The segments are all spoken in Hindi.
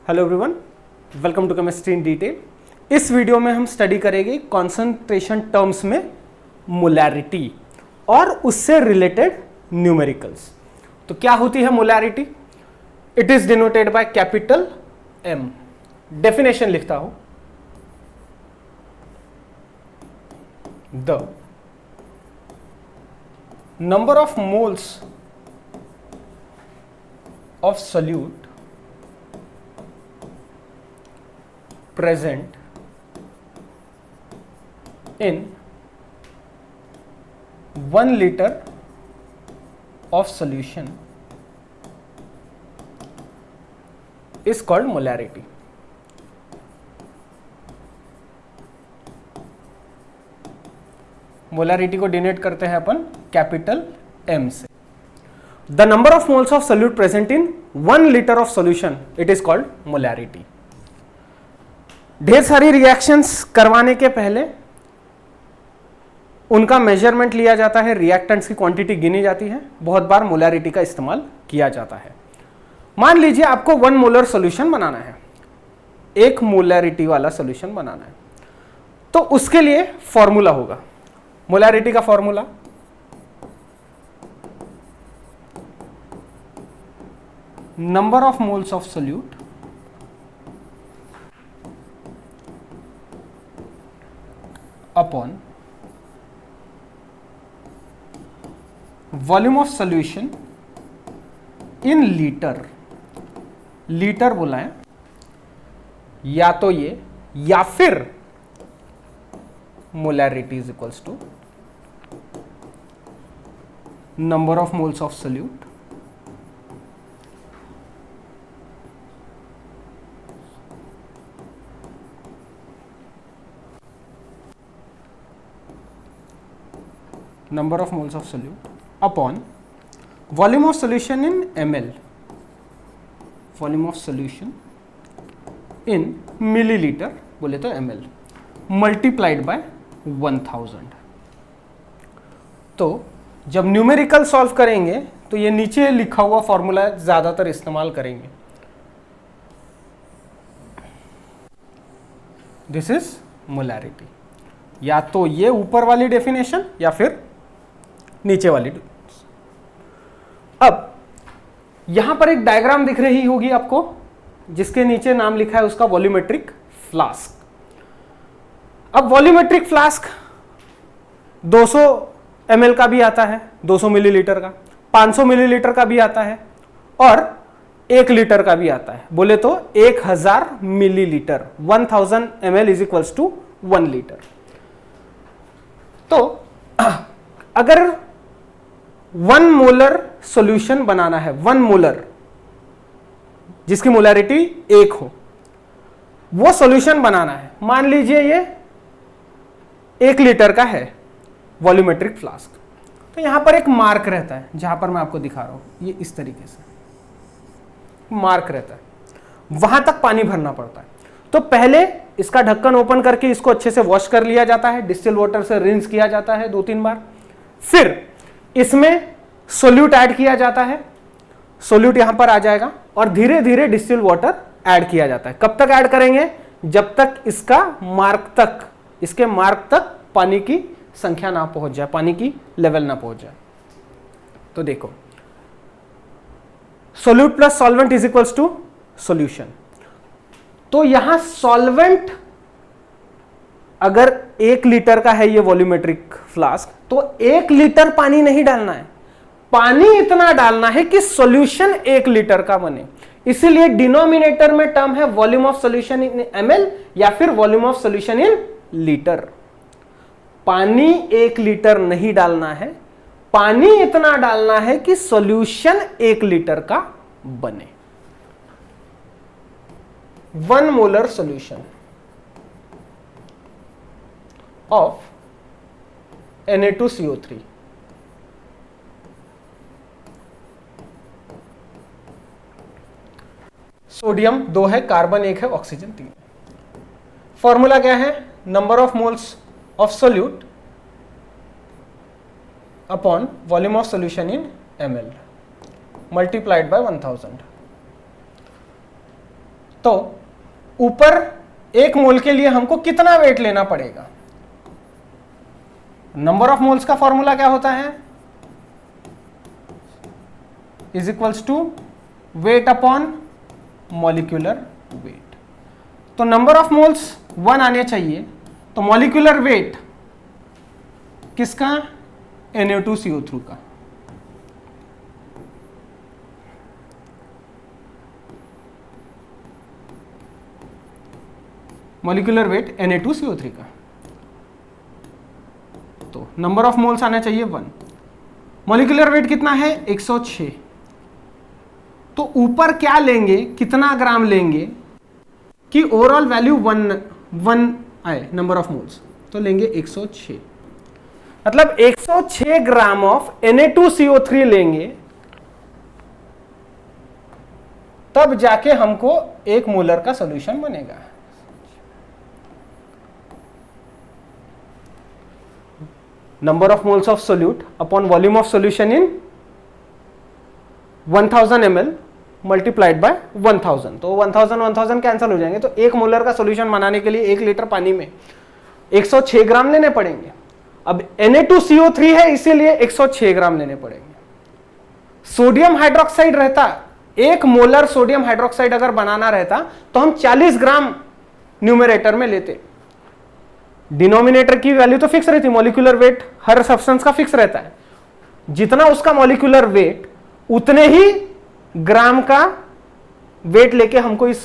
Hello everyone, welcome to chemistry in detail. इस वीडियो में हम स्टडी करेंगे कॉन्सेंट्रेशन टर्म्स में मोलैरिटी और उससे रिलेटेड न्यूमेरिकल्स। तो क्या होती है molarity? It is denoted by capital M। Definition लिखता हूं, the number of moles of solute present in 1 liter of solution is called molarity। Molarity को डिनोट करते हैं अपन कैपिटल M से। The number of moles of solute present in 1 liter of solution, it is called molarity. ढेर सारी रिएक्शंस करवाने के पहले उनका मेजरमेंट लिया जाता है, रिएक्टेंट्स की क्वांटिटी गिनी जाती है, बहुत बार मोलैरिटी का इस्तेमाल किया जाता है। मान लीजिए आपको 1 मोलर सॉल्यूशन बनाना है, 1 मोलैरिटी वाला सॉल्यूशन बनाना है, तो उसके लिए फॉर्मूला होगा। मोलैरिटी का formula number of moles of solute upon volume of solution in litre. Litre बोला है, या तो ये या फिर molarity is equals to number of moles of solute number of moles of solute upon volume of solution in ml, volume of solution in milliliter बोले तो ml multiplied by 1000। तो जब न्यूमेरिकल सॉल्व करेंगे तो ये नीचे लिखा हुआ फॉर्मूला ज्यादातर इस्तेमाल करेंगे। दिस इज मोलैरिटी, या तो ये ऊपर वाली डेफिनेशन या फिर नीचे वाली। अब यहां पर एक डायग्राम दिख रही होगी आपको, जिसके नीचे नाम लिखा है उसका वॉल्यूमेट्रिक फ्लास्क। अब वॉल्यूमेट्रिक फ्लास्क 200 ml का भी आता है, 200 मिलीलीटर का, 500 मिलीलीटर का भी आता है और 1 लीटर का भी आता है। बोले तो 1000 millilitre, 1000 ml is equals to 1 litre. तो अगर 1 मोलर सॉल्यूशन बनाना है, 1 मोलर जिसकी मोलैरिटी 1 हो, वो सॉल्यूशन बनाना है। मान लीजिए ये 1 लीटर का है वॉल्यूमेट्रिक फ्लास्क, तो यहां पर एक मार्क रहता है, जहां पर मैं आपको दिखा रहा हूं, ये इस तरीके से मार्क रहता है, वहां तक पानी भरना पड़ता है। तो पहले इसका ढक्कन ओपन करके इसको अच्छे से वॉश कर लिया जाता है, डिस्टिल वाटर से रिंस किया जाता है 2-3 बार, फिर इसमें सोल्यूट ऐड किया जाता है। सोल्यूट यहां पर आ जाएगा और धीरे धीरे डिस्टिल वाटर ऐड किया जाता है। कब तक ऐड करेंगे? जब तक इसका मार्क तक, इसके मार्क तक पानी की संख्या ना पहुंच जाए, पानी की लेवल ना पहुंच जाए। तो देखो, solute plus solvent is equals to solution. तो यहां सॉल्वेंट अगर 1 लीटर का है ये वॉल्यूमेट्रिक फ्लास्क, तो 1 लीटर पानी नहीं डालना है, पानी इतना डालना है कि सॉल्यूशन 1 लीटर का बने। इसीलिए डिनोमिनेटर में टर्म है volume of solution in ml या फिर volume of solution in litre. पानी 1 लीटर नहीं डालना है, पानी इतना डालना है कि सॉल्यूशन 1 लीटर का बने। 1 molar solution of Na2CO3 sodium 2 है, कार्बन 1 है, ऑक्सीजन 3 है। फॉर्मूला क्या है? Number of moles of solute upon volume of solution in ml multiplied by 1000। तो ऊपर 1 मोल के लिए हमको कितना वेट लेना पड़ेगा? नंबर ऑफ मोल्स का फॉर्मूला क्या होता है? Is equals to weight upon molecular weight. तो नंबर ऑफ मोल्स 1 आने चाहिए, तो मॉलिक्यूलर वेट किसका? Na2CO3 का। मॉलिक्यूलर वेट Na2CO3 का। तो नंबर ऑफ मोल्स आना चाहिए 1। मॉलिक्यूलर वेट कितना है? 106। तो ऊपर क्या लेंगे, कितना ग्राम लेंगे कि ओवरऑल वैल्यू 1 आए नंबर ऑफ मोल्स? तो लेंगे 106, मतलब 106 ग्राम ऑफ Na2CO3 लेंगे, तब जाके हमको 1 मोलर का सॉल्यूशन बनेगा। Number of moles of solute upon volume of solution in 1000 ml multiplied by 1000। तो 1000 कैंसिल हो जाएंगे, तो 1 मोलर का सॉल्यूशन बनाने के लिए 1 लीटर पानी में 106 ग्राम लेने पड़ेंगे। अब Na2CO3 है, इसीलिए 106 ग्राम लेने पड़ेंगे। सोडियम हाइड्रोक्साइड रहता, 1 मोलर सोडियम हाइड्रोक्साइड अगर बनाना रहता तो हम 40 ग्राम न्यूमरेटर में लेते। डिनोमिनेटर की वैल्यू तो फिक्स रहती, मॉलिक्यूलर वेट हर सब्सटेंस का फिक्स रहता है। जितना उसका मॉलिक्यूलर वेट, उतने ही ग्राम का वेट लेके हमको इस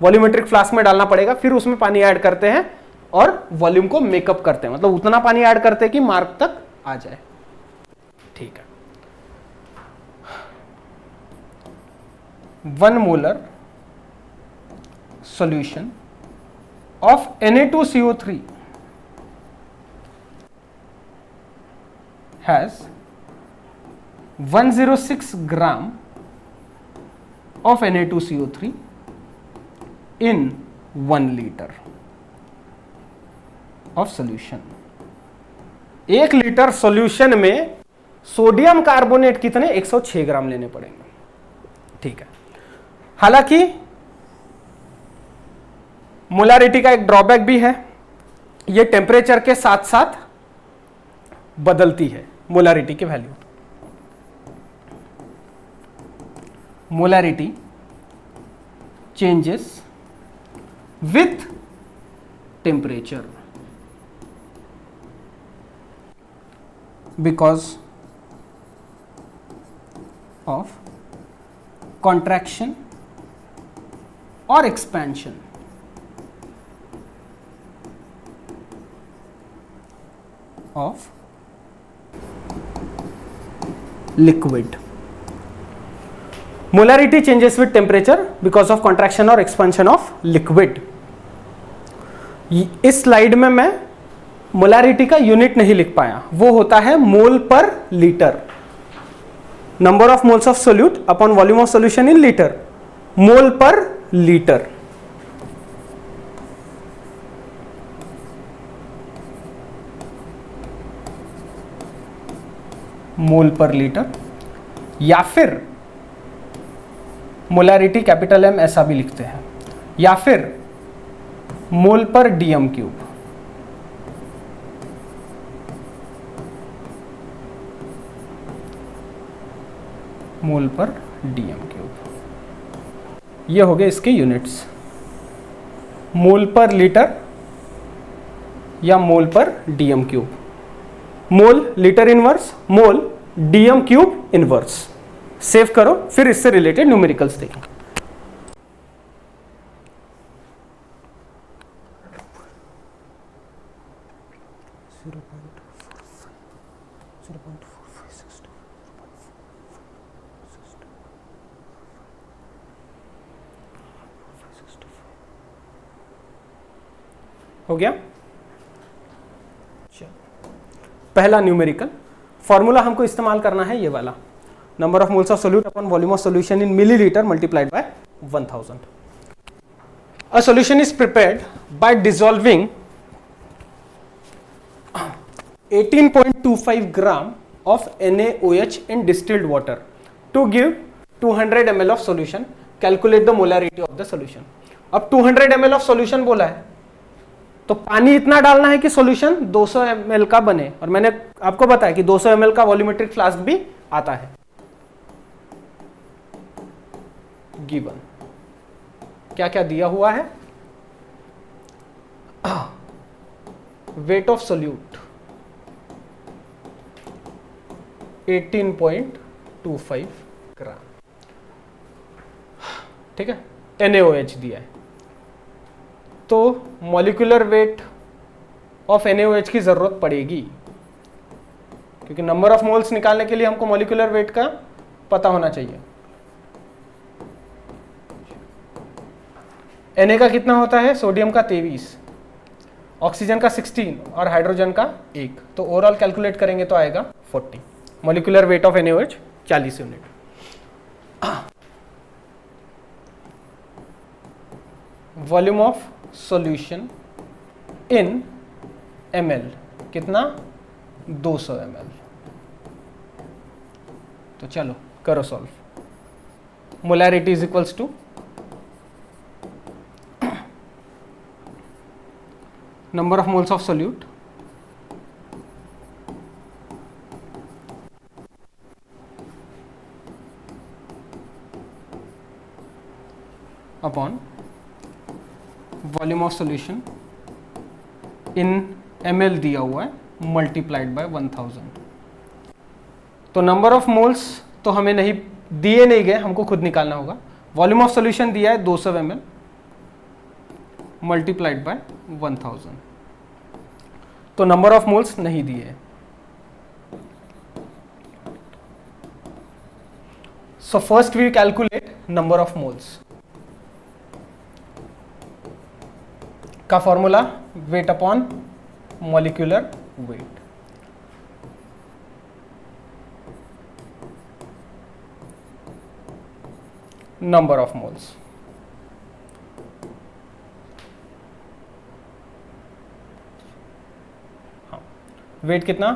वॉल्यूमेट्रिक फ्लास्क में डालना पड़ेगा, फिर उसमें पानी ऐड करते हैं और वॉल्यूम को मेकअप करते हैं, मतलब उतना पानी ऐड करते हैं कि मार्क तक आ जाए। ठीक है, 1 molar solution of Na2CO3 has 106 gram of Na2CO3 in 1 liter of solution। 1 litre solution में सोडियम कार्बोनेट कितने? 106 ग्राम लेने पड़ेंगे। ठीक है, हालांकि मोलारिटी का एक ड्रॉबैक भी है, ये टेम्परेचर के साथ साथ बदलती है मोलारिटी की value. Molarity changes with temperature because of contraction और expansion of liquid। molarity changes with temperature because of contraction or expansion of liquid। इस स्लाइड में मैं मोलारिटी का यूनिट नहीं लिख पाया, वो होता है मोल पर litre. Number of moles of solute upon volume of solution in litre, mole पर लीटर। मोल पर लीटर, या फिर मोलारिटी कैपिटल M ऐसा भी लिखते हैं, या फिर मोल पर DM क्यूब। मोल पर DM क्यूब, ये हो गए इसके यूनिट्स। मोल पर लीटर या मोल पर DM cube. Mole litre inverse, mole DM cube inverse. Save करो, फिर इससे रिलेटेड न्यूमेरिकल्स देखें। हो गया। पहला न्यूमेरिकल फॉर्मूला हमको इस्तेमाल करना है ये वाला, number of moles of solute upon volume of solution in millilitre multiplied by 1000। A solution is prepared by dissolving 18.25 gram of NaOH in distilled water to give 200 ml of solution. Calculate the molarity of the solution. अब 200 ml ऑफ सॉल्यूशन बोला है, तो पानी इतना डालना है कि सॉल्यूशन 200 ml का बने, और मैंने आपको बताया कि 200 ml का वॉल्यूमेट्रिक फ्लास्क भी आता है। गिवन क्या क्या दिया हुआ है, वेट ऑफ सोल्यूट 18.25 ग्राम, ठीक है, NaOH दिया है, तो मॉलिक्यूलर वेट ऑफ NaOH की जरूरत पड़ेगी, क्योंकि नंबर ऑफ मोल्स निकालने के लिए हमको मॉलिक्यूलर वेट का पता होना चाहिए। Na का कितना होता है, सोडियम का 23, ऑक्सीजन का 16 और हाइड्रोजन का 1, तो ओवरऑल कैलकुलेट करेंगे तो आएगा 40। Molecular weight of NaOH 40 unit. Volume of solution in ml कितना, 200 ml। तो चलो करो solve. Molarity is equals to number of moles of solute upon volume of solution in ml दिया हुआ है, multiplied by 1000। तो नंबर ऑफ मोल्स तो हमें नहीं दिए नहीं गए, हमको खुद निकालना होगा। वॉल्यूम ऑफ सॉल्यूशन दिया है 200 ml मल्टीप्लाइड बाय 1000, तो नंबर ऑफ मोल्स नहीं दिए। So first we calculate number of moles का formula, weight upon molecular weight. Number of moles, weight कितना,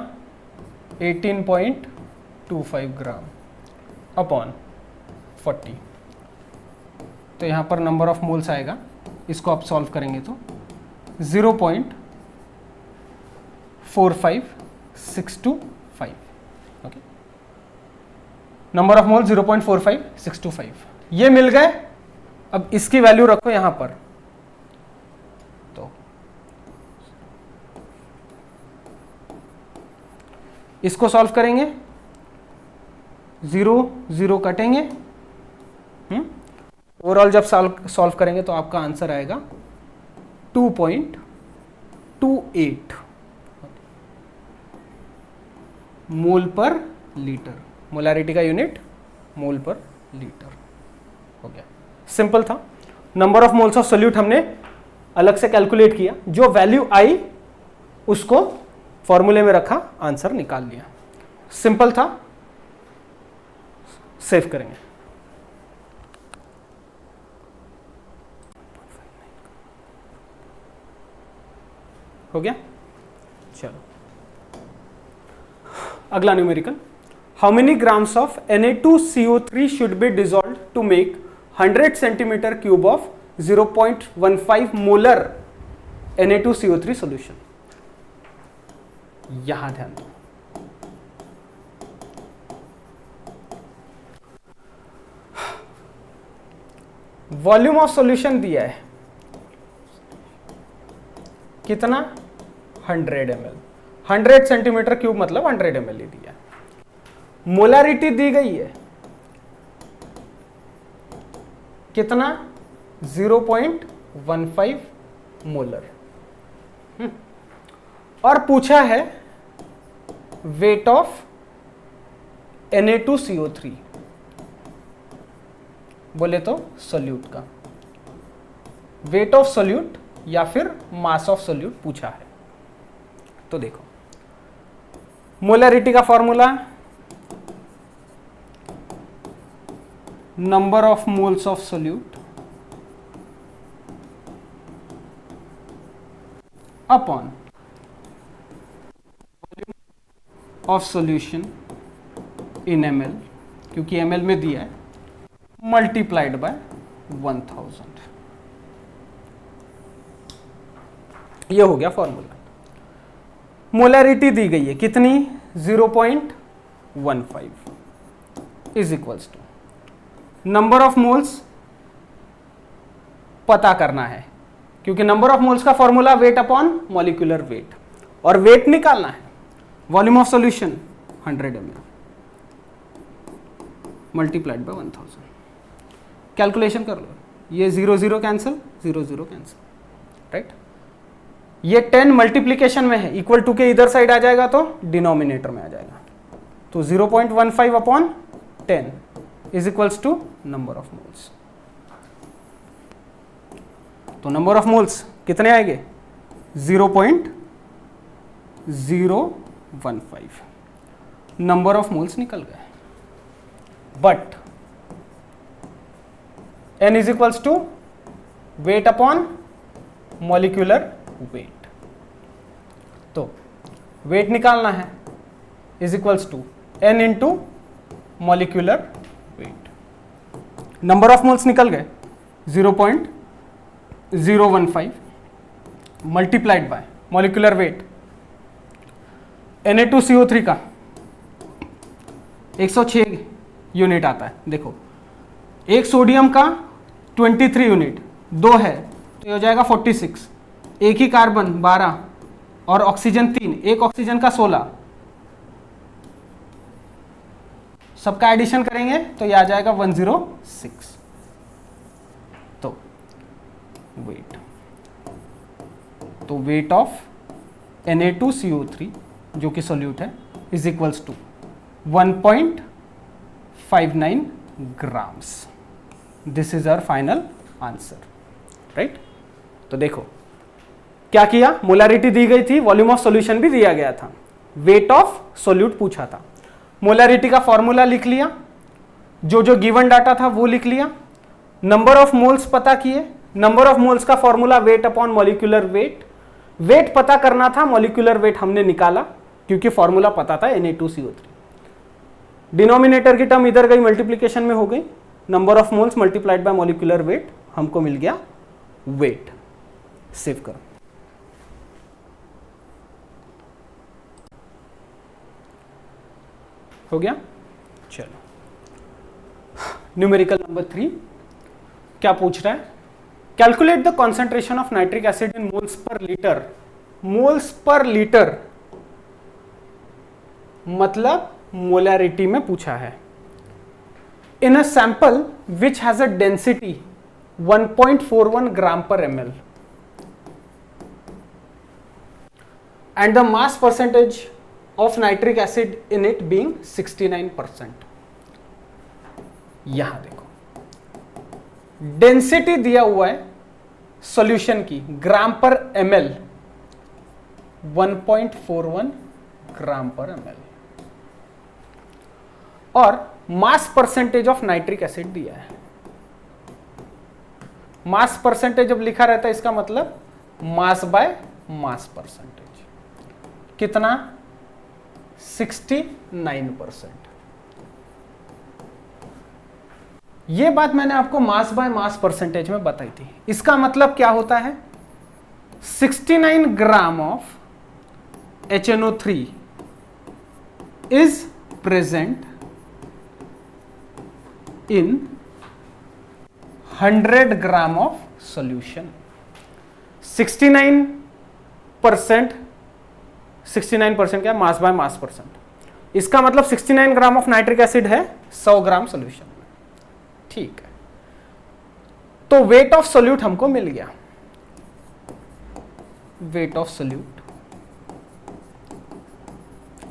18.25 ग्राम अपॉन 40, तो यहां पर नंबर ऑफ मोल्स आएगा, इसको आप सॉल्व करेंगे तो 0.45625। ओके, नंबर ऑफ मोल 0.45625 ये मिल गए। अब इसकी वैल्यू रखो यहां पर, तो इसको सॉल्व करेंगे, 0 0 कटेंगे, ओवरऑल जब सॉल्व करेंगे तो आपका आंसर आएगा 2.28 मोल पर लीटर। मोलैरिटी का यूनिट मोल पर लीटर हो गया, सिंपल था। Number of moles of solute हमने अलग से कैलकुलेट किया, जो वैल्यू आई उसको फॉर्मूले में रखा, आंसर निकाल लिया, सिंपल था। सेव करेंगे। हो गया, चलो अगला numerical. How many grams of Na2CO3 should be dissolve to make 100 centimetre cube of 0.15 molar Na2CO3 solution. यहां ध्यान दो, वॉल्यूम ऑफ सॉल्यूशन दिया है कितना, 100 ml, 100 सेंटीमीटर क्यूब मतलब 100 ml ही दिया। मोलैरिटी दी गई है कितना, 0.15 मोलर, और पूछा है वेट ऑफ Na2CO3, बोले तो सोल्यूट का वेट ऑफ सोल्यूट या फिर मास ऑफ सोल्यूट पूछा है। तो देखो मोलैरिटी का formula, number of moles of solute upon of solution in ml, क्योंकि ml में दिया है, मल्टीप्लाइड बाय 1000। ये हो गया फॉर्मूला। मोलैरिटी दी गई है कितनी, 0.15 is equals to number of moles पता करना है, क्योंकि नंबर ऑफ मोल्स का formula weight upon molecular weight, और वेट निकालना है। Volume of solution 100 ml multiplied by 1000। Calculation कर लो, ये 0 0 कैंसिल, 0 0 कैंसिल, राइट। ये 10 मल्टीप्लीकेशन में है, इक्वल टू के इधर साइड आ जाएगा तो डिनोमिनेटर में आ जाएगा, तो 0.15 upon 10 is equals to number of moles. तो नंबर ऑफ मोल्स कितने आएंगे, 0.015 नंबर ऑफ मोल्स निकल गए। But n is equals to weight upon molecular weight, तो वेट निकालना है is equals to n into molecular weight. Number of moles निकल गए 0.015 multiplied by molecular weight Na2CO3 का 106 यूनिट आता है। देखो एक सोडियम का 23 यूनिट, 2 है तो ये हो जाएगा 46, एक ही कार्बन 12 और ऑक्सीजन 3, एक ऑक्सीजन का 16, सबका एडिशन करेंगे तो ये आ जाएगा 106। तो वेट ऑफ Na2CO3 जो कि सोल्यूट है is equals to 1.59 grams. This is our final answer, right. तो देखो क्या किया, मोलैरिटी दी गई थी, वॉल्यूम ऑफ सॉल्यूशन भी दिया गया था, वेट ऑफ सोल्यूट पूछा था, मोलैरिटी का फॉर्मूला लिख लिया, जो जो गिवन डाटा था वो लिख लिया, नंबर ऑफ मोल्स पता किए, नंबर ऑफ मोल्स का formula weight upon molecular weight, weight पता करना था, मॉलिक्यूलर वेट हमने निकाला क्योंकि फॉर्मूला पता था Na2CO3। डिनोमिनेटर की टर्म इधर गई, मल्टीप्लीकेशन में हो गई, number of moles multiplied by molecular weight, हमको मिल गया वेट। सेव करो। हो गया, चलो न्यूमेरिकल नंबर 3 क्या पूछ रहा है, calculate the concentration of nitric acid in moles पर लीटर। मोल्स पर लीटर मतलब मोलैरिटी में पूछा है। In a sample which has a density 1.41 gram पर ml and the mass percentage of nitric acid in it being 69%। यहां देखो डेंसिटी दिया हुआ है सॉल्यूशन की ग्राम पर ml, 1.41 ग्राम पर ml, और mass percentage of nitric acid दिया है। मास परसेंटेज जब लिखा रहता है इसका मतलब मास बाय मास परसेंटेज कितना, 69%। ये बात मैंने आपको मास बाय मास परसेंटेज में बताई थी। इसका मतलब क्या होता है, 69 gram of HNO3 is present in 100 gram of solution. 69% क्या, मास बाय मास परसेंट। इसका मतलब 69 ग्राम ऑफ नाइट्रिक एसिड है 100 ग्राम सोल्यूशन में, ठीक है। तो वेट ऑफ सोल्यूट हमको मिल गया। वेट ऑफ सोल्यूट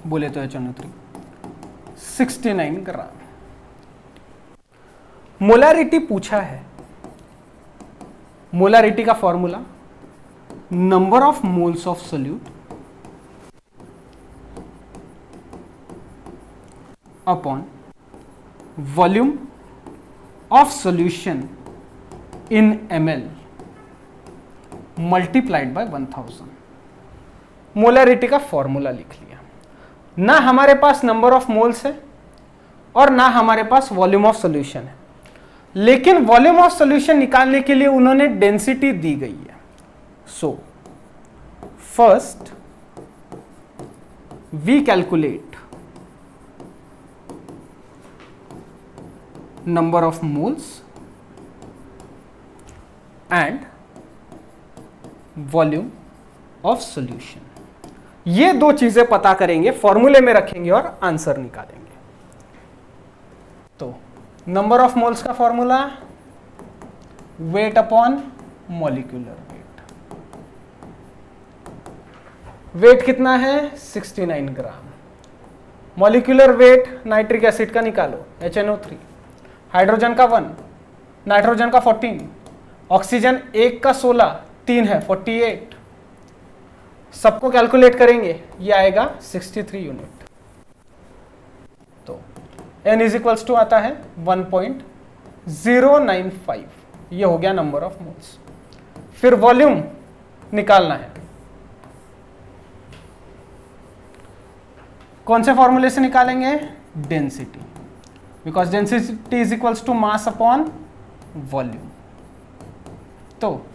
बोले तो HNO3 69 ग्राम। मोलैरिटी पूछा है, मोलैरिटी का formula number of moles of solute upon volume of solution in ml multiplied by 1000। Molarity का फॉर्मूला लिख लिया। ना हमारे पास नंबर ऑफ मोल्स है और ना हमारे पास वॉल्यूम ऑफ सॉल्यूशन है, लेकिन वॉल्यूम ऑफ सॉल्यूशन निकालने के लिए उन्होंने डेंसिटी दी गई है। सो First, we calculate number of moles and volume of solution. ये दो चीजें पता करेंगे, फॉर्मूले में रखेंगे और आंसर निकालेंगे. तो नंबर ऑफ मोल्स का formula weight upon molecular weight. Weight कितना है 69 gram. Molecular weight nitric acid का निकालो HNO3, हाइड्रोजन का 1, नाइट्रोजन का 14, ऑक्सीजन 1 का 16, 3 है 48. सबको कैलकुलेट करेंगे, ये आएगा 63 यूनिट. तो n इज इक्वल्स टू आता है 1.095. ये हो गया नंबर ऑफ मोल्स. फिर वॉल्यूम निकालना है. कौन से फॉर्मूले से निकालेंगे? Density, because density is equals to mass upon volume. तो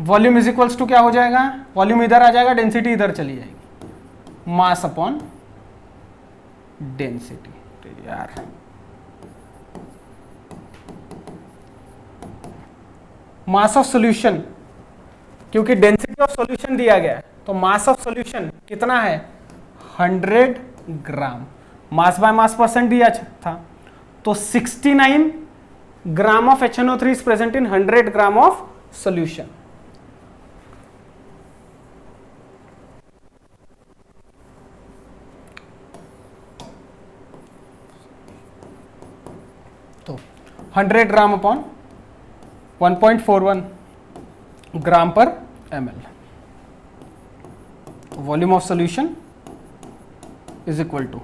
वॉल्यूम इज इक्वल्स टू क्या हो जाएगा? वॉल्यूम इधर आ जाएगा, डेंसिटी इधर चली जाएगी. मास अपॉन डेंसिटी. यार मास ऑफ सॉल्यूशन, क्योंकि डेंसिटी ऑफ सॉल्यूशन दिया गया है, तो मास ऑफ सॉल्यूशन कितना है 100 ग्राम. मास बाय मास परसेंट दिया था, तो 69 gram of HNO3 is present in 100 gram of solution. तो 100 ग्राम अपॉन 1.41 ग्राम पर ml. Volume of solution is equal to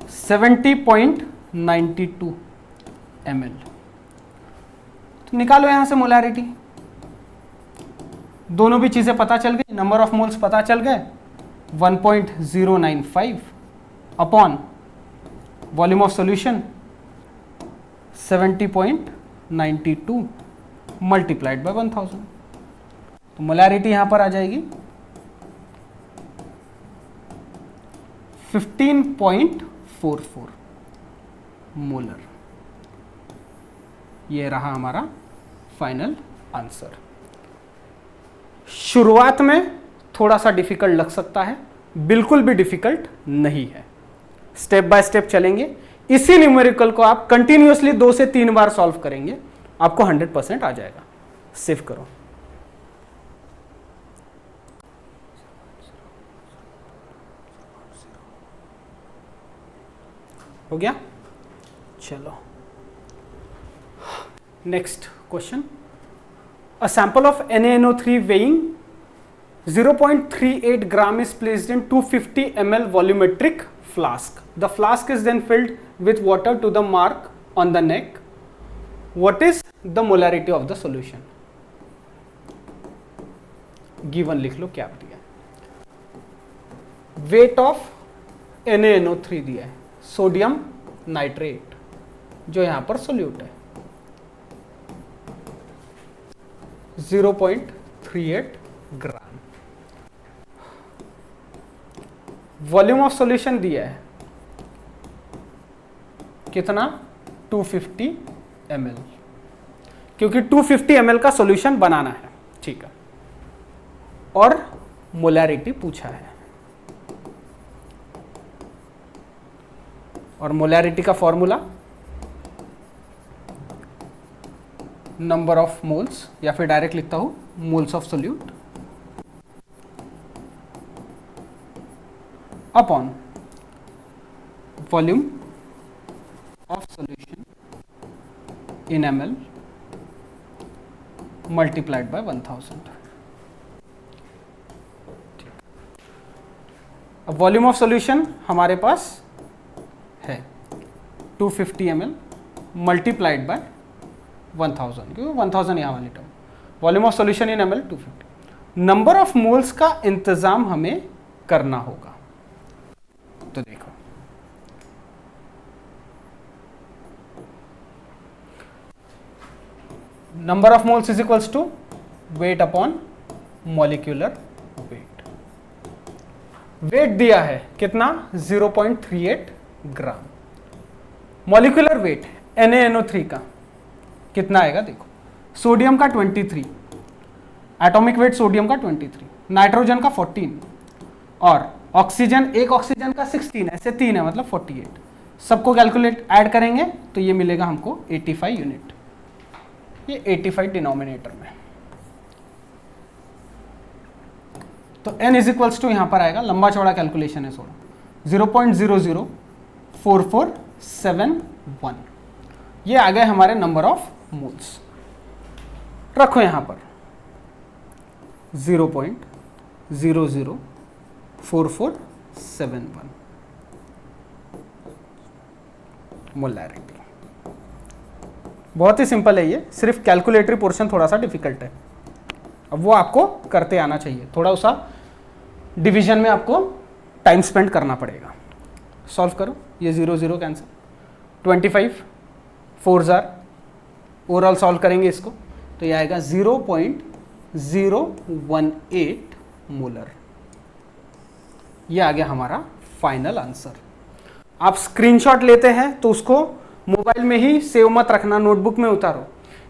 70.92 ml. तो निकालो यहां से मोलैरिटी. दोनों भी चीजें पता चल गई, नंबर ऑफ मोल्स पता चल गए. 1.095 upon volume of solution 70.92 multiplied by 1000. तो मोलैरिटी यहां पर आ जाएगी 15.44 मोलर. ये रहा हमारा फाइनल आंसर. शुरुआत में थोड़ा सा डिफिकल्ट लग सकता है, बिल्कुल भी डिफिकल्ट नहीं है. स्टेप बाय स्टेप चलेंगे. इसी न्यूमेरिकल को आप कंटिन्यूअसली 2 से 3 बार सॉल्व करेंगे, आपको 100% आ जाएगा. सेव करो. हो गया. चलो next question. A sample of NaNO3 weighing 0.38 gram is placed in 250 ml volumetric flask. The flask is then filled with water to the mark on the neck. What is the molarity of the solution? Given लिख लो क्या दिया. वेट ऑफ NaNO3 दिया है, सोडियम नाइट्रेट, जो यहां पर सोल्यूट है 0.38 ग्राम. वॉल्यूम ऑफ सॉल्यूशन दिया है कितना 250 ml, क्योंकि 250 ml का सॉल्यूशन बनाना है. ठीक है. और मोलैरिटी पूछा है, और मोलैरिटी का फॉर्मूला नंबर ऑफ मोल्स, या फिर डायरेक्ट लिखता हूं moles of solute upon volume of solution in ml multiplied by 1000. अब वॉल्यूम ऑफ सॉल्यूशन हमारे पास है 250 ml मल्टीप्लाइड बाय 1000, क्योंकि 1000 यहाँ वाली term. Volume of solution in ml 250. Number of moles का इंतजाम हमें करना होगा. तो देखो number of moles is equals to weight upon molecular weight. Weight दिया है कितना 0.38 ग्राम। मॉलिक्यूलर वेट NaNO3 का कितना आएगा देखो, सोडियम का 23, एटॉमिक वेट सोडियम का 23, नाइट्रोजन का 14 और ऑक्सीजन, एक ऑक्सीजन का 16, ऐसे 3 है मतलब 48। सबको कैलकुलेट ऐड करेंगे तो ये मिलेगा हमको 85 यूनिट, ये 85 डिनोमिनेटर में। तो n इज इक्वल्स टू यहां पर आएगा, लंबा चौड़ा कैलकुलेशन है थोड़ा, 0.00447 ये आ गए हमारे नंबर ऑफ मोल्स। रखो यहां पर 0.00447 मोलैरिटी। बहुत ही सिंपल है ये, सिर्फ कैलकुलेटरी पोर्शन थोड़ा सा डिफिकल्ट है। अब वो आपको करते आना चाहिए, थोड़ा सा डिवीजन में आपको टाइम स्पेंड करना पड़ेगा। सॉल्व करो, ये 0 0 कैंसिल, 25 4 जार, ओवरऑल सॉल्व करेंगे इसको तो ये आएगा 0.018 मोलर। ये आ गया हमारा फाइनल आंसर। आप स्क्रीनशॉट लेते हैं तो उसको मोबाइल में ही सेव मत रखना, नोटबुक में उतारो।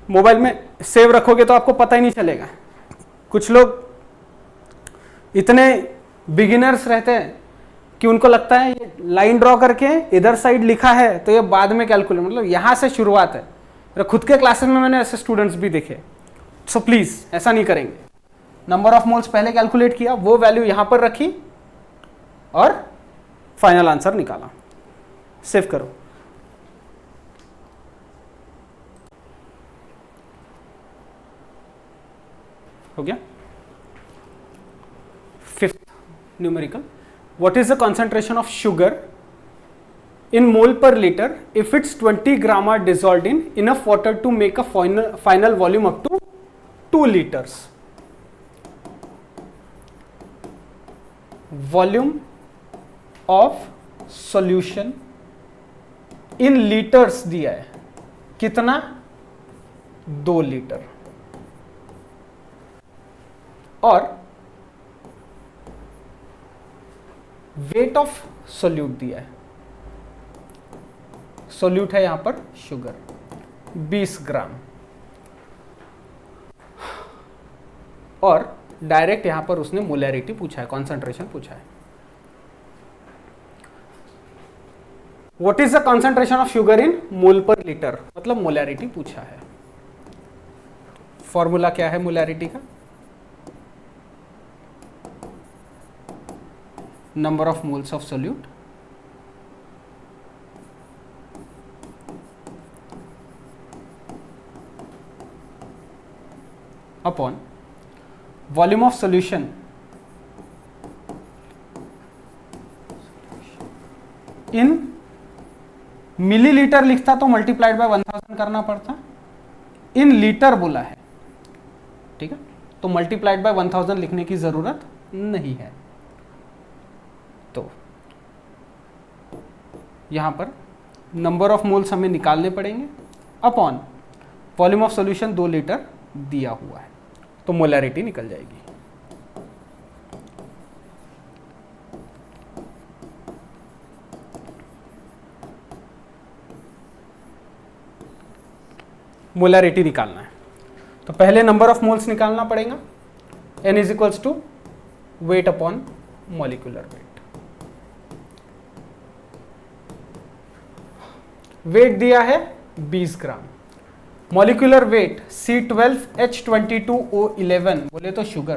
मोबाइल में सेव रखोगे तो आपको पता ही नहीं चलेगा। कुछ लोग इतने बिगिनर्स रहते हैं कि उनको लगता है ये लाइन ड्रॉ करके इधर साइड लिखा है तो ये बाद में कैलकुलेट, मतलब यहां से शुरुआत है। मेरे खुद के क्लासेस में मैंने ऐसे स्टूडेंट्स भी देखे। सो प्लीज ऐसा नहीं करेंगे। नंबर ऑफ मोल्स पहले कैलकुलेट किया, वो वैल्यू यहां पर रखी और फाइनल आंसर निकाला। सेव करो। हो गया। Fifth numerical, what is the concentration of sugar in mole per liter if its 20 gram are dissolved in enough water to make a final volume up to 2 liters. Volume of solution in liters दिया है, कितना 2 लीटर, और weight of solute दिया है, सोल्यूट है यहां पर शुगर 20 ग्राम, और डायरेक्ट यहां पर उसने मोलैरिटी पूछा है, कॉन्सेंट्रेशन पूछा है। What is the concentration of sugar in mole पर लीटर, मतलब मोलैरिटी पूछा है। फॉर्मूला क्या है मोलैरिटी का, number of moles of solute upon volume of solution in millilitre लिखता तो मल्टीप्लाइड बाय 1000 करना पड़ता, इन लीटर बोला है, ठीक है, तो मल्टीप्लाइड बाय 1000 लिखने की जरूरत नहीं है। तो यहां पर नंबर ऑफ मोल्स हमें निकालने पड़ेंगे upon volume of solution 2 litre दिया हुआ है, तो मोलैरिटी निकल जाएगी। मोलैरिटी निकालना है तो पहले नंबर ऑफ मोल्स निकालना पड़ेगा, n is equals to weight upon molecular weight. Weight दिया है 20 ग्राम, मॉलिक्यूलर वेट C12H22O11 बोले तो शुगर,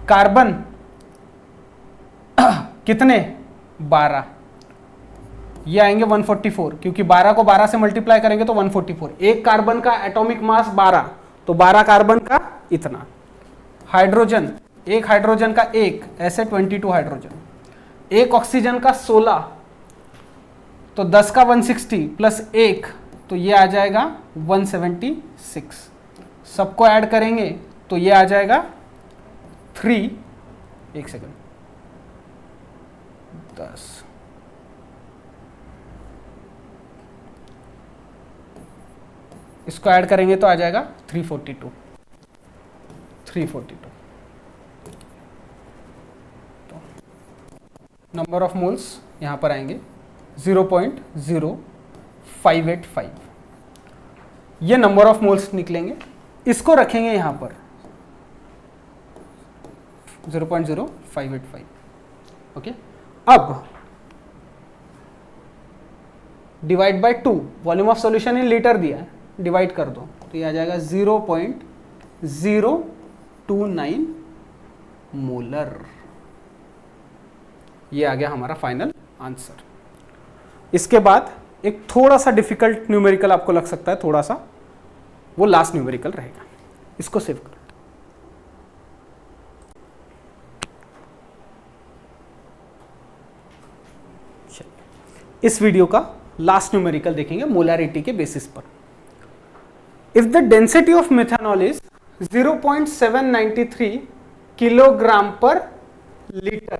कार्बन कितने 12, ये आएंगे 144, क्योंकि 12 को 12 से मल्टीप्लाई करेंगे तो 144। एक कार्बन का एटॉमिक मास 12, तो 12 कार्बन का इतना। हाइड्रोजन, एक हाइड्रोजन का एक, ऐसे 22 हाइड्रोजन। एक ऑक्सीजन का 16, तो 10 का 160 प्लस 1, तो ये आ जाएगा 176। सबको ऐड करेंगे तो ये आ जाएगा 3, एक सेकंड, 10, इसको ऐड करेंगे तो आ जाएगा 342। नंबर ऑफ मोल्स यहां पर आएंगे 0.0585, ये नंबर ऑफ मोल्स निकलेंगे, इसको रखेंगे यहां पर 0.0585। ओके, अब divide by 2, volume of solution in litre दिया है, डिवाइड कर दो तो ये आ जाएगा 0.029 मोलर। ये आ गया हमारा फाइनल आंसर। इसके बाद एक थोड़ा सा डिफिकल्ट न्यूमेरिकल आपको लग सकता है, थोड़ा सा, वो लास्ट न्यूमेरिकल रहेगा, इसको सेव करो। इस वीडियो का लास्ट न्यूमेरिकल देखेंगे मोलैरिटी के बेसिस पर। If the density of methanol is 0.793 kilogram पर litre,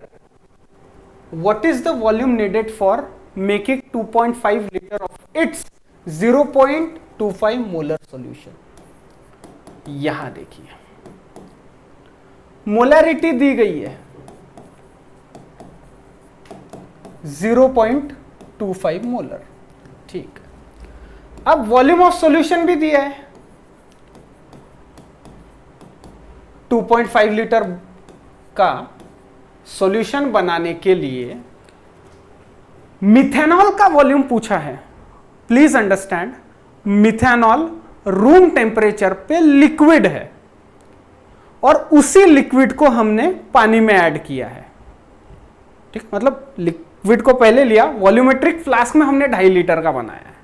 what is the volume needed for making 2.5 liter of its 0.25 molar solution? यहां देखिए मोलैरिटी दी गई है 0.25 मोलर, ठीक। अब वॉल्यूम ऑफ सॉल्यूशन भी दिया है 2.5 लीटर का सॉल्यूशन बनाने के लिए मिथेनॉल का वॉल्यूम पूछा है। Please understand, methanol room temperature पे लिक्विड है और उसी लिक्विड को हमने पानी में ऐड किया है, ठीक। मतलब लिक्विड को पहले लिया, वॉल्यूमेट्रिक फ्लास्क में हमने 2.5 लीटर का बनाया है,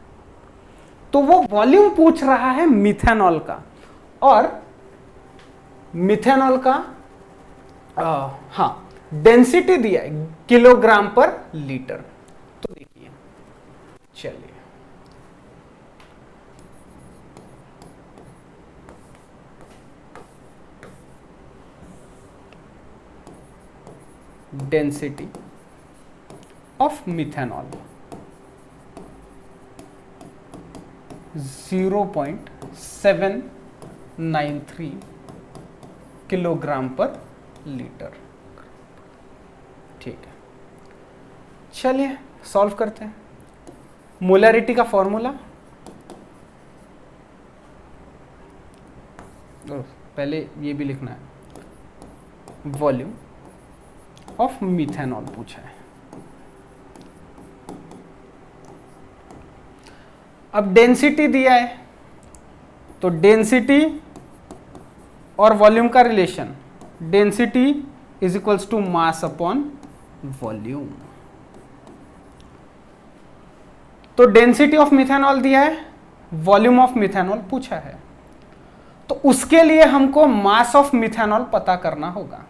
तो वो वॉल्यूम पूछ रहा है मिथेनॉल का, और मिथेनॉल का हाँ डेंसिटी दिया है किलोग्राम पर लीटर। तो देखिए, चलिए डेंसिटी ऑफ मिथेनॉल 0.793 किलोग्राम पर लीटर, ठीक है। चलिए सॉल्व करते हैं। मोलैरिटी का फॉर्मूला, पहले ये भी लिखना है, वॉल्यूम ऑफ मिथेनॉल पूछा है। अब डेंसिटी दिया है, तो डेंसिटी और वॉल्यूम का relation, density is equals to mass upon volume. तो डेंसिटी ऑफ मिथेनॉल दिया है, वॉल्यूम ऑफ मिथेनॉल पूछा है, तो उसके लिए हमको मास ऑफ मिथेनॉल पता करना होगा।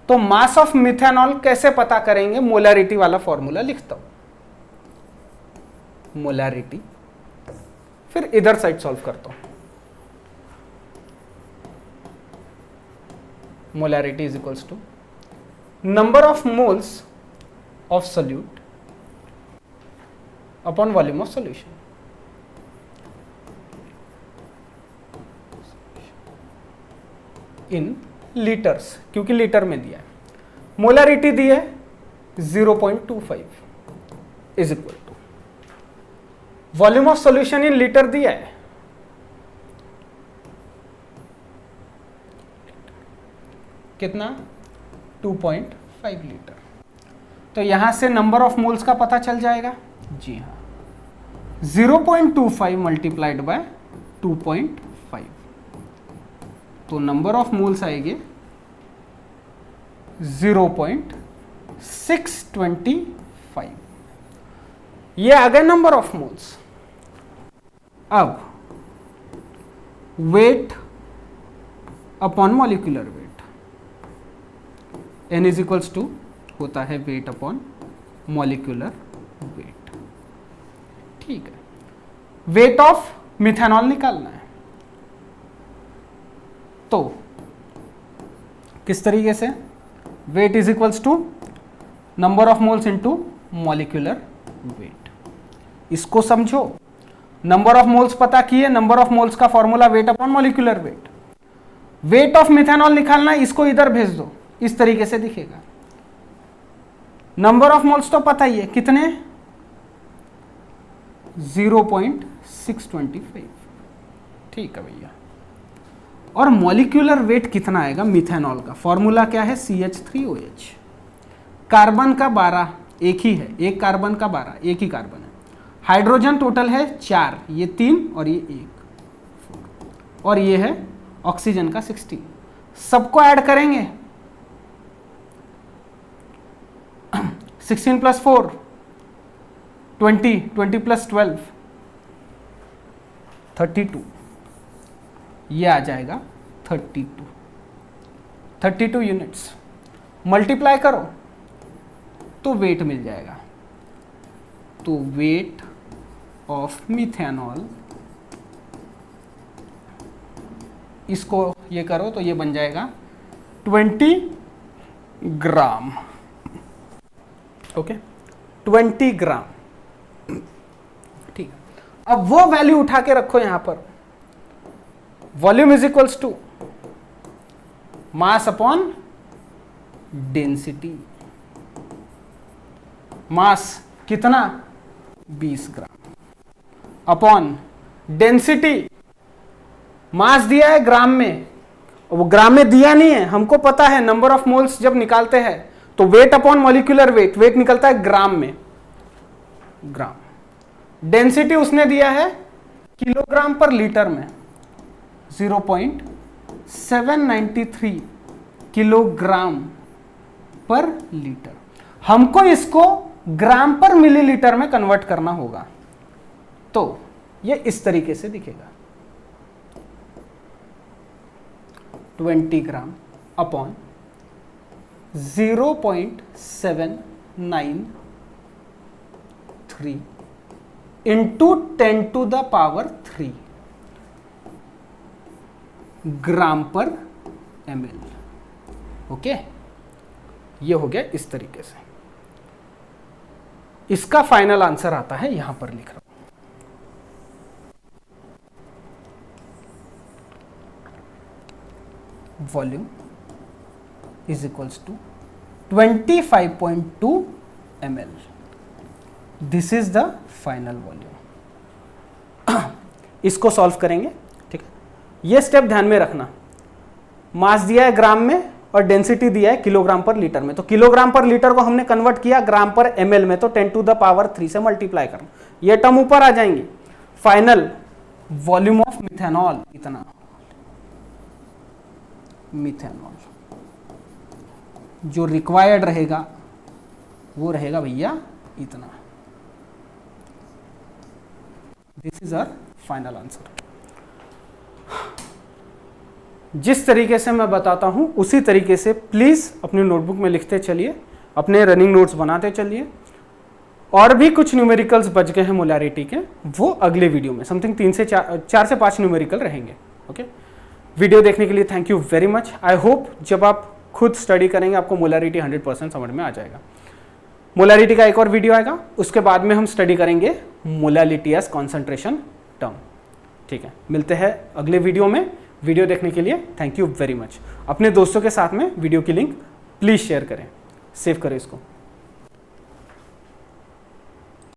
तो मास ऑफ मिथेनॉल कैसे पता करेंगे? मोलैरिटी वाला फॉर्मूला लिखता हूं, मोलैरिटी, फिर इधर साइड सॉल्व करता हूं। Molarity is equals to number of moles of solute upon volume of solution। In litres, क्योंकि लीटर में दिया है। मोलैरिटी दी है 0.25 is equal to volume of solution in litre दिया है, कितना? 2.5 लीटर। तो यहां से नंबर ऑफ मोल्स का पता चल जाएगा। जी हाँ, 0.25 मल्टीप्लाइड बाय 2.5, तो नंबर ऑफ मोल्स आएंगे 0.625। ये आ गए नंबर ऑफ मोल्स। अब weight upon molecular weight, N is equals to होता है वेट अपॉन मॉलिक्यूलर वेट, ठीक है। वेट ऑफ मिथेनॉल निकालना है, तो किस तरीके से? Weight is equals to number of moles into molecular weight. इसको समझो, नंबर ऑफ मोल्स पता किए, नंबर ऑफ मोल्स का formula weight upon molecular weight. Weight of methanol निकालना, इसको इधर भेज दो, इस तरीके से दिखेगा। नंबर ऑफ मोल्स तो पता ही है कितने, 0.625। ठीक है भैया। और मॉलिक्यूलर वेट कितना आएगा मिथेनॉल का, फॉर्मूला क्या है, CH3OH। कार्बन का 12, एक ही है, एक कार्बन का 12, एक ही कार्बन है। हाइड्रोजन टोटल है 4, ये 3 और ये 1, और ये है ऑक्सीजन का 16। सबको ऐड करेंगे, 16 + 4 20, 20 + 12 32, ये आ जाएगा 32 यूनिट्स। मल्टीप्लाई करो तो वेट मिल जाएगा। तो वेट ऑफ मिथेनॉल, इसको ये करो तो ये बन जाएगा 20 ग्राम। ओके, 20 ग्राम। ठीक है, अब वो वैल्यू उठा के रखो यहां पर, volume is equals to mass upon density. Mass कितना, 20 ग्राम, अपॉन डेंसिटी, मास दिया है ग्राम में, वो ग्राम में दिया नहीं है, हमको पता है नंबर ऑफ मोल्स जब निकालते हैं तो weight upon molecular weight, weight निकलता है ग्राम में, ग्राम। डेंसिटी उसने दिया है किलोग्राम पर लीटर में, 0.793 किलोग्राम पर लीटर। हमको इसको ग्राम पर मिलीलीटर में कन्वर्ट करना होगा, तो ये इस तरीके से दिखेगा, 20 ग्राम अपॉन 0.793 इंटू 10⁻³ ग्राम पर ml। ओके, ये हो गया इस तरीके से। इसका फाइनल आंसर आता है, यहां पर लिख रहा हूं, volume is equals to 25.2 ml। This is the final volume. इसको सॉल्व करेंगे, ठीक है। ये स्टेप ध्यान में रखना, मास दिया है ग्राम में और डेंसिटी दिया है किलोग्राम पर लीटर में, तो किलोग्राम पर लीटर को हमने कन्वर्ट किया ग्राम पर ml में, तो 10⁻³ से मल्टीप्लाई करना, ये टर्म ऊपर आ जाएंगे। फाइनल वॉल्यूम ऑफ मिथेनॉल इतना, मिथेनॉल जो रिक्वायर्ड रहेगा वो रहेगा भैया इतना। This is our final answer. जिस तरीके से मैं बताता हूं उसी तरीके से प्लीज अपनी नोटबुक में लिखते चलिए, अपने रनिंग नोट्स बनाते चलिए। और भी कुछ न्यूमेरिकल्स बच गए हैं मोलैरिटी के, वो अगले वीडियो में समथिंग 4 से 5 न्यूमेरिकल रहेंगे। ओके, वीडियो देखने के लिए thank you very much. I hope जब आप खुद स्टडी करेंगे आपको मोलैरिटी 100% समझ में आ जाएगा। मोलैरिटी का एक और वीडियो आएगा, उसके बाद में हम स्टडी करेंगे मोलैलिटी एज कॉन्सेंट्रेशन टर्म। ठीक है, मिलते हैं अगले वीडियो में। वीडियो देखने के लिए थैंक यू वेरी मच। अपने दोस्तों के साथ में वीडियो की लिंक प्लीज शेयर करें, सेव करें इसको।